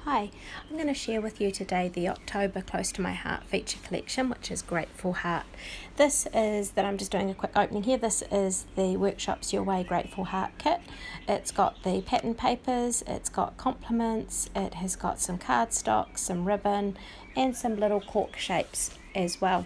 Hi, I'm going to share with you today the October Close to My Heart feature collection, which is Grateful Heart. I'm just doing a quick opening here. This is the Workshops Your Way Grateful Heart kit. It's got the pattern papers, it's got compliments, it has got some cardstock, some ribbon, and some little cork shapes as well.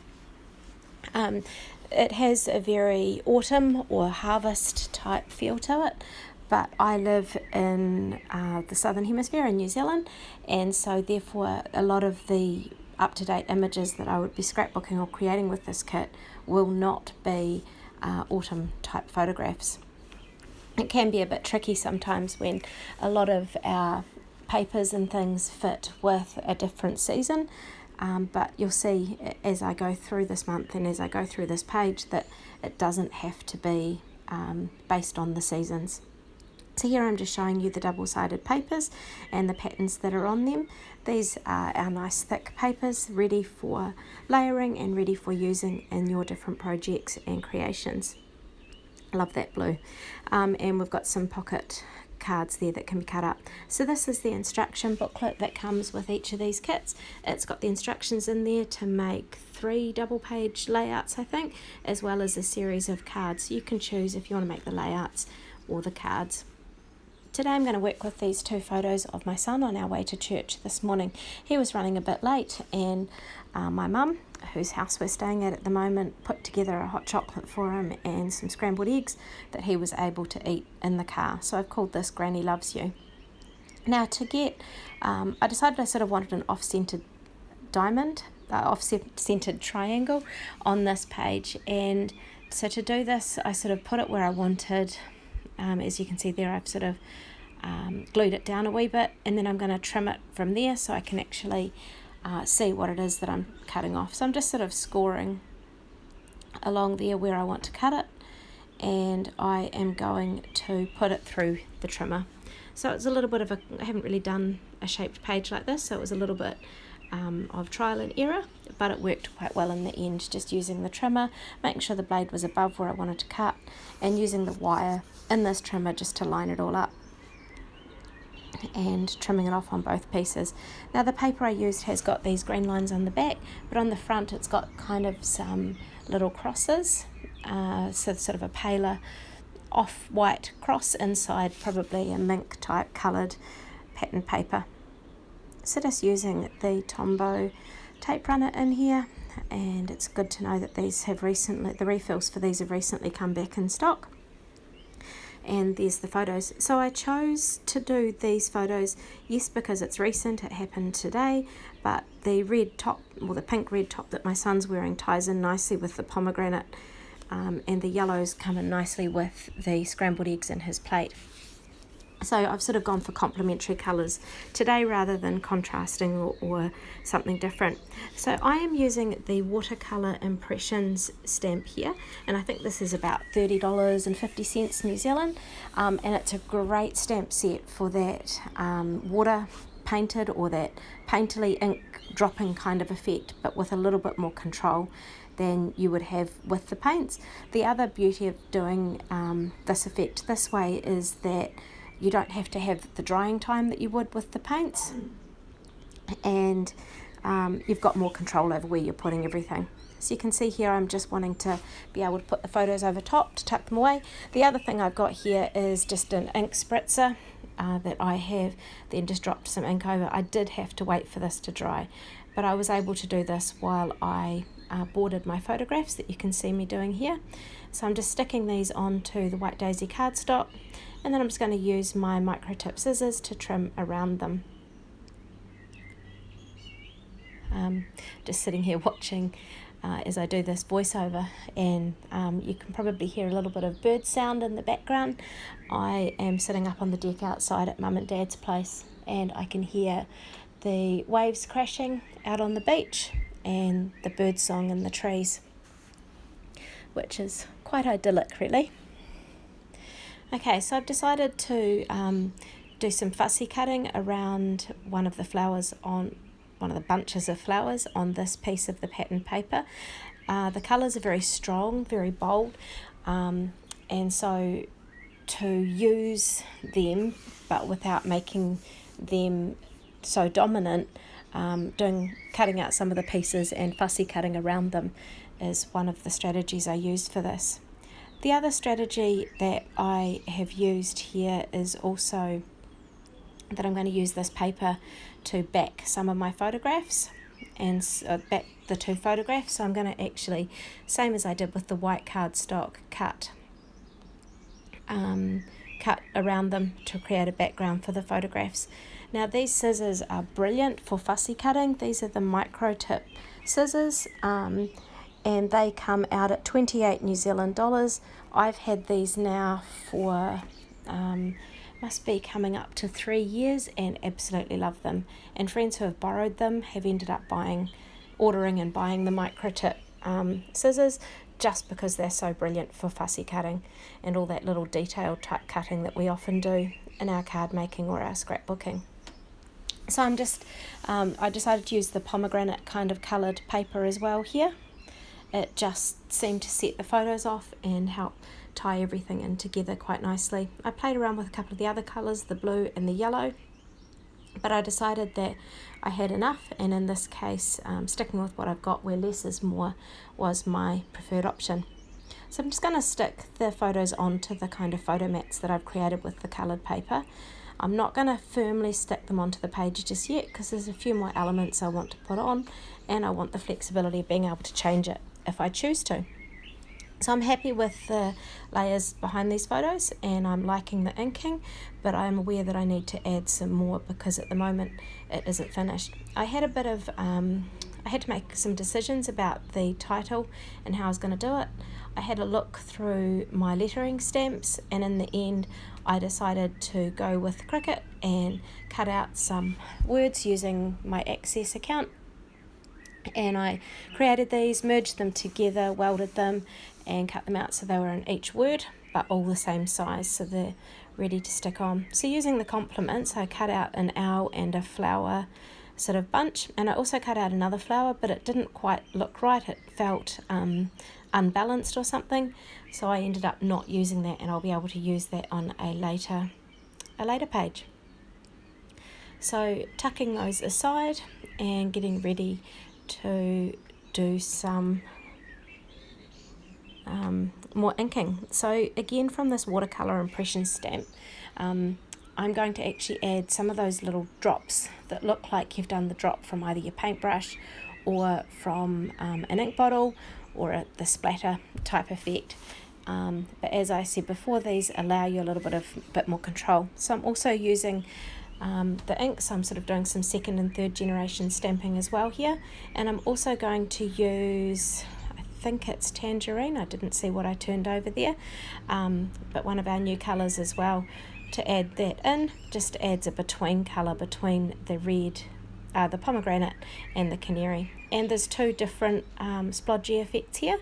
It has a very autumn or harvest type feel to it, but I live in the southern hemisphere in New Zealand, and so therefore a lot of the up-to-date images that I would be scrapbooking or creating with this kit will not be autumn type photographs. It can be a bit tricky sometimes when a lot of our papers and things fit with a different season. But you'll see as I go through this month and as I go through this page that it doesn't have to be based on the seasons. So here I'm just showing you the double-sided papers and the patterns that are on them. These are our nice thick papers ready for layering and ready for using in your different projects and creations. I love that blue. And we've got some pocket cards there that can be cut up. So this is the instruction booklet that comes with each of these kits. It's got the instructions in there to make 3 double page layouts, I think, as well as a series of cards. So you can choose if you want to make the layouts or the cards. Today I'm going to work with these 2 photos of my son on our way to church this morning. He was running a bit late, and my mum, whose house we're staying at the moment, put together a hot chocolate for him and some scrambled eggs that he was able to eat in the car. So I've called this Granny Loves You. Now to get, I decided I sort of wanted an off-centered diamond, off-centered triangle on this page, and so to do this I sort of put it where I wanted. As you can see there, I've sort of glued it down a wee bit, and then I'm going to trim it from there so I can actually see what it is that I'm cutting off. So I'm just sort of scoring along there where I want to cut it, and I am going to put it through the trimmer. So it's a little bit of I haven't really done a shaped page like this, so it was a little bit of trial and error, but it worked quite well in the end, just using the trimmer, making sure the blade was above where I wanted to cut, and using the wire in this trimmer just to line it all up and trimming it off on both pieces. Now the paper I used has got these green lines on the back, but on the front it's got kind of some little crosses, so sort of a paler off-white cross inside, probably a mink type coloured pattern paper. So just using the Tombow tape runner in here, and it's good to know that these have recently, the refills for these have recently come back in stock. And there's the photos. So I chose to do these photos, yes, because it's recent, it happened today, but the red top, or the pink red top that my son's wearing ties in nicely with the pomegranate, and the yellows come in nicely with the scrambled eggs in his plate. So I've sort of gone for complementary colours today rather than contrasting or something different. So I am using the Watercolour Impressions stamp here, and I think this is about $30.50 New Zealand, and it's a great stamp set for that water painted or that painterly ink dropping kind of effect, but with a little bit more control than you would have with the paints. The other beauty of doing this effect this way is that you don't have to have the drying time that you would with the paints, and you've got more control over where you're putting everything. So you can see here I'm just wanting to be able to put the photos over top to tuck them away. The other thing I've got here is just an ink spritzer that I have then just dropped some ink over. I did have to wait for this to dry, but I was able to do this while I bordered my photographs that you can see me doing here. So I'm just sticking these onto the White Daisy cardstock, and then I'm just going to use my micro tip scissors to trim around them. Just sitting here watching as I do this voiceover, and you can probably hear a little bit of bird sound in the background. I am sitting up on the deck outside at Mum and Dad's place, and I can hear the waves crashing out on the beach and the bird song in the trees, which is quite idyllic really. Okay, so I've decided to do some fussy cutting around one of the bunches of flowers on this piece of the pattern paper. The colours are very strong, very bold, and so to use them but without making them so dominant, cutting out some of the pieces and fussy cutting around them is one of the strategies I used for this. The other strategy that I have used here is also that I'm going to use this paper to back some of my photographs and back the two photographs. So I'm going to actually, same as I did with the white cardstock, cut around them to create a background for the photographs. Now these scissors are brilliant for fussy cutting. These are the micro tip scissors, and they come out at 28 New Zealand dollars. I've had these now for must be coming up to 3 years and absolutely love them. And friends who have borrowed them have ended up ordering and buying the micro tip scissors just because they're so brilliant for fussy cutting and all that little detailed type cutting that we often do in our card making or our scrapbooking. So I'm just, I decided to use the pomegranate kind of coloured paper as well here. It just seemed to set the photos off and help tie everything in together quite nicely. I played around with a couple of the other colours, the blue and the yellow, but I decided that I had enough, and in this case sticking with what I've got where less is more was my preferred option. So I'm just going to stick the photos onto the kind of photo mats that I've created with the coloured paper. I'm not going to firmly stick them onto the page just yet because there's a few more elements I want to put on, and I want the flexibility of being able to change it if I choose to. So I'm happy with the layers behind these photos and I'm liking the inking, but I'm aware that I need to add some more because at the moment it isn't finished. I had a bit of, I had to make some decisions about the title and how I was going to do it. I had a look through my lettering stamps, and in the end I decided to go with Cricut and cut out some words using my Access account. And I created these, merged them together, welded them and cut them out so they were in each word but all the same size, so they're ready to stick on. So using the complements, I cut out an owl and a flower sort of bunch, and I also cut out another flower, but it didn't quite look right. It felt unbalanced or something, so I ended up not using that, and I'll be able to use that on a later page. So tucking those aside and getting ready to do some more inking. So again, from this watercolour impression stamp, I'm going to actually add some of those little drops that look like you've done the drop from either your paintbrush or from an ink bottle or the splatter type effect. But as I said before, these allow you a little bit more control. So I'm also using the ink, so I'm sort of doing some second and third generation stamping as well here, and I'm also going to use, I think it's Tangerine, I didn't see what I turned over there, but one of our new colours as well, to add that in. Just adds a between colour between the red, the pomegranate and the canary, and there's two different splodgy effects here,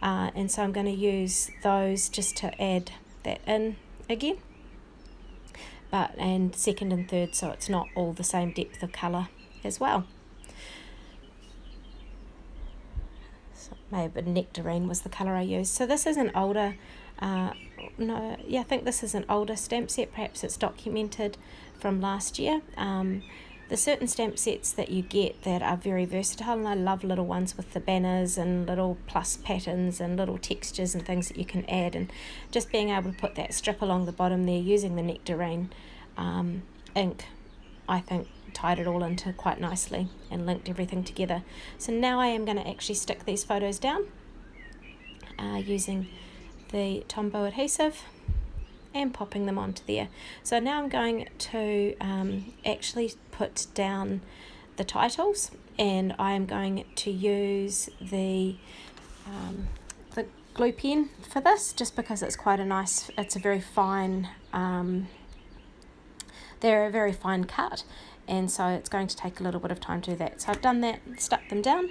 and so I'm going to use those just to add that in again, and second and third, so it's not all the same depth of colour as well. So maybe Nectarine was the colour I used. So this is an older, I think this is an older stamp set. Perhaps it's documented from last year. There's certain stamp sets that you get that are very versatile, and I love little ones with the banners and little plus patterns and little textures and things that you can add, and just being able to put that strip along the bottom there using the Nectarine ink, I think tied it all into quite nicely and linked everything together. So now I am going to actually stick these photos down using the Tombow adhesive and popping them onto there. So now I'm going to actually put down the titles, and I am going to use the glue pen for this, just because it's quite a nice, it's a very fine, they're a very fine cut, and so it's going to take a little bit of time to do that. So I've done that, stuck them down,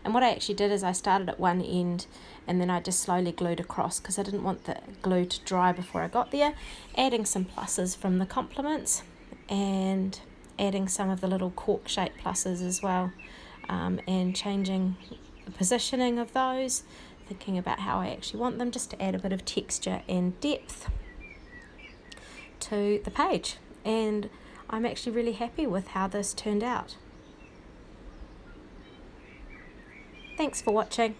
and what I actually did is I started at one end and then I just slowly glued across because I didn't want the glue to dry before I got there, adding some pluses from the complements and adding some of the little cork shaped pluses as well, and changing the positioning of those, thinking about how I actually want them, just to add a bit of texture and depth to the page. And I'm actually really happy with how this turned out. Thanks for watching.